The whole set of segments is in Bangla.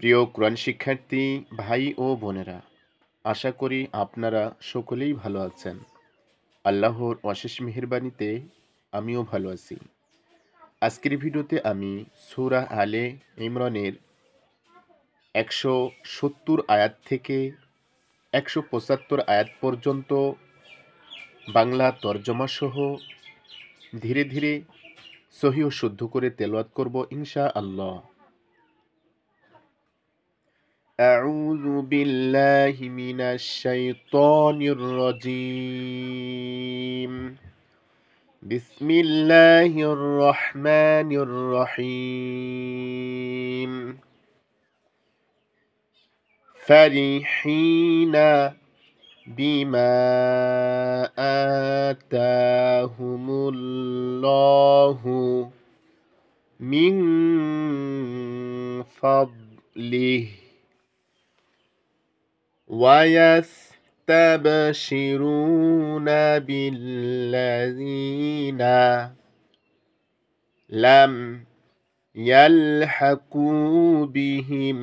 প্রিয় কোরআন শিক্ষার্থী ভাই ও বোনেরা, আশা করি আপনারা সকলেই ভালো আছেন। আল্লাহর অশেষ মেহেরবানিতে আমিও ভালো আছি। আজকের ভিডিওতে আমি সূরা আলে ইমরানের ১৭০ আয়াত থেকে ১৭৫ আয়াত পর্যন্ত বাংলা তর্জমা সহ ধীরে ধীরে সহিহ শুদ্ধ করে তেলাওয়াত করব ইনশাআল্লাহ। أعوذ بالله من الشيطان الرجيم. بسم الله الرحمن الرحيم. فرحين بما آتاهم الله من فضله ويستبشرون بالذين لم يلحقوا بهم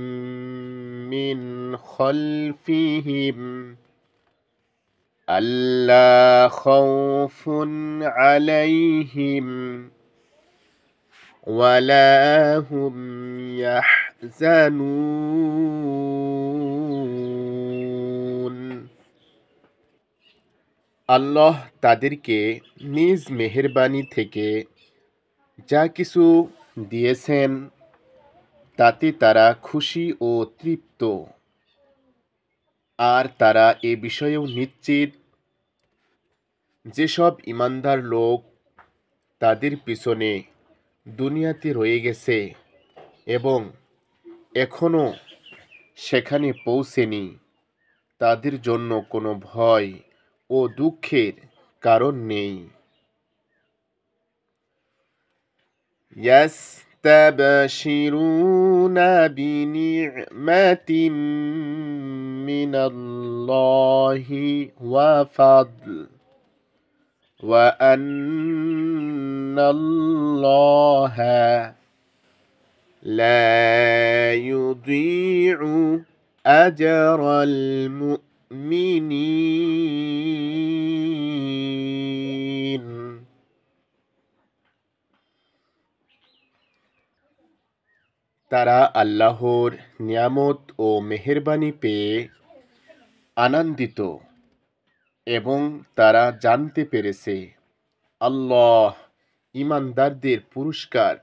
من خلفهم ألا خوف عليهم ولا هم يحزنون. আল্লাহ তাদেরকে নিজ মেহেরবানি থেকে যা কিছু দিয়েছেন তাতে তারা খুশি ও তৃপ্ত, আর তারা এ বিষয়েও নিশ্চিত যেসব ঈমানদার লোক তাদের পিছনে দুনিয়াতে রয়ে গেছে এবং এখনও সেখানে পৌঁছেনি, তাদের জন্য কোনো ভয় ও দুঃখের কারণ নেই। ইয়াস্তাবশিরুনা বিনি'মাতিম মিনাল্লাহি ওয়া ফাদল ওয়া আন্নাল্লাহা লা ইউযী'ু আজরাল মুমিনিন. তারা আল্লাহর নিয়ামত ও মেহেরবানি পেয়ে আনন্দিত এবং তারা জানতে পেরেছে আল্লাহ ঈমানদারদের পুরস্কার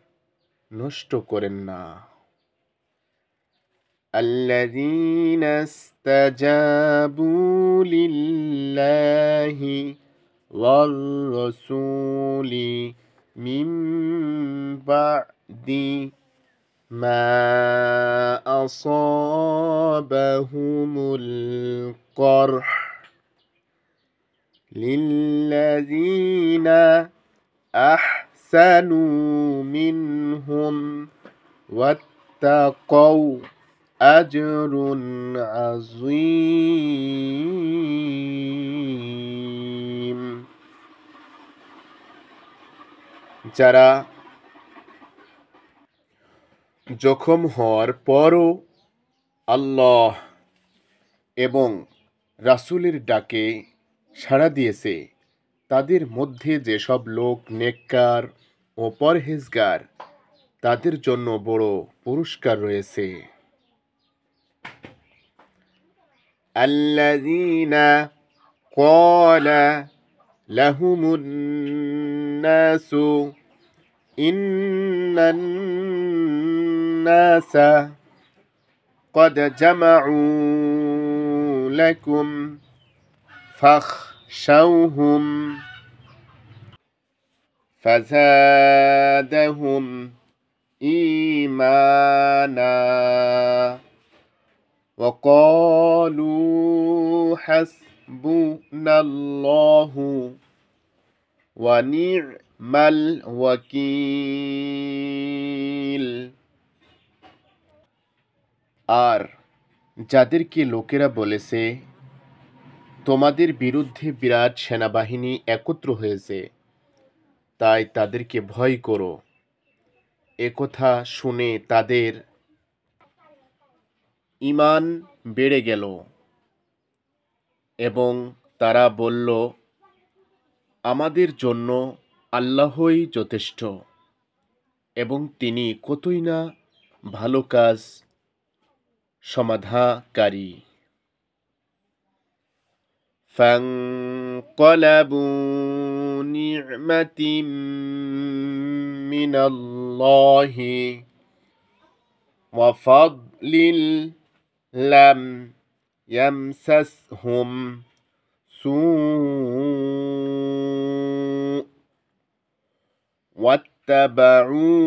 নষ্ট করেন না। আল্লাযীনা ইসতাজাবু লিল্লাহি ওয়ার রাসূলি মিন বা'দি মা আসাবাহুমুল করহ লিল্লাযীনা আহসানু মিনহুম ওয়াত্তাকাউ আজরুন আযীম. যারা জখম হওয়ার পরও আল্লাহ এবং রাসূলের ডাকে সাড়া দিয়েছে, তাদের মধ্যে যেসব লোক নেককার ও পরহেজগার, তাদের জন্য বড় পুরস্কার রয়েছে। আল্লাযীনা ক্বালা লাহুমুন নাসু ইন্নান নাসা ক্বাদ জামা'উ লাকুম ফাখশাওহুম ফাযাদাহুম ঈমানা ওয়া ক্বালু হাসবুনাল্লাহু ওয়া নি'মাল ওয়াকিল. আর যাদেরকে লোকেরা বলেছে তোমাদের বিরুদ্ধে বিরাট সেনাবাহিনী একত্র হয়েছে, তাই তাদেরকে ভয় করো, একথা শুনে তাদের ঈমান বেড়ে গেল এবং তারা বলল, আমাদের জন্য আল্লাহই যথেষ্ট এবং তিনি কতই না ভালো কাজ সমাধানকারী। فانقلبوا نعمة من الله وفضل لم يمسسهم سوء واتبعوا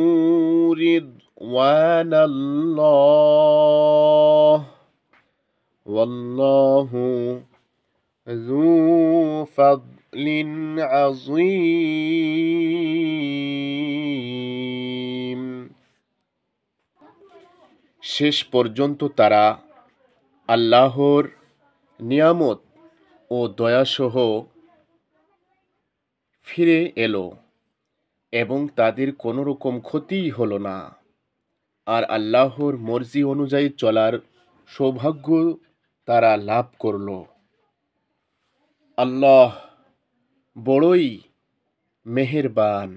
رضوان الله والله ذو فضل عظيم। শেষ পর্যন্ত তারা আল্লাহর নিয়ামত ও দয়াসহ ফিরে এলো এবং তাদের কোনো রকম ক্ষতিই হলো না, আর আল্লাহর মর্জি অনুযায়ী চলার সৌভাগ্য তারা লাভ করল। আল্লাহ বড়ই মেহেরবান।